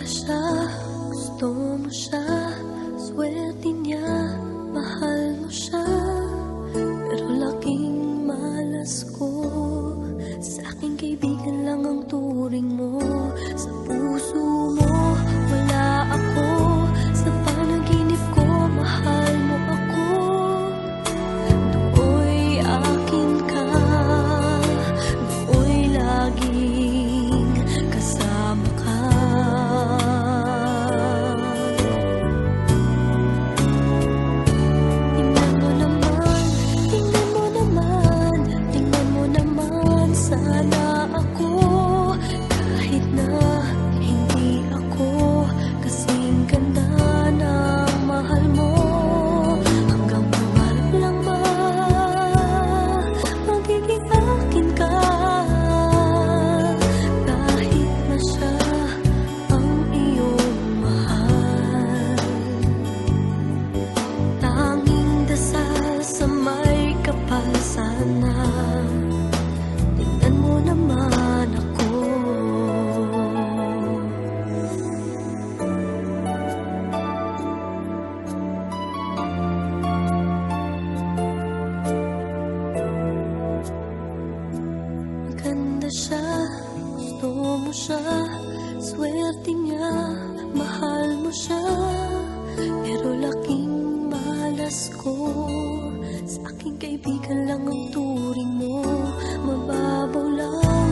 siya, gusto mo siya, swerte niya, mahal mo siya. Pero laking malas ko, sa aking kaibigan lang ang turing mo. Sa puso mo, wala ako, sa panaginip ko, mahal mo ako. Do'y akin ka, do'y laging kasama ka. Tingnan mo naman, tingnan mo naman, tingnan mo naman sana ako. Kahit na hindi ako kasing ganda ng mahal mo, hanggang pangarap lang ba magiging akin ka? Kahit na siya ang iyong mahal, tanging dasal sa may kapal sana. Tingnan mo naman ako. Maganda siya, gusto mo siya, swerte niya, mahal mo siya. Pero laking malas ko, sa aking kaibigan lang ang turing mo. Mababaw lang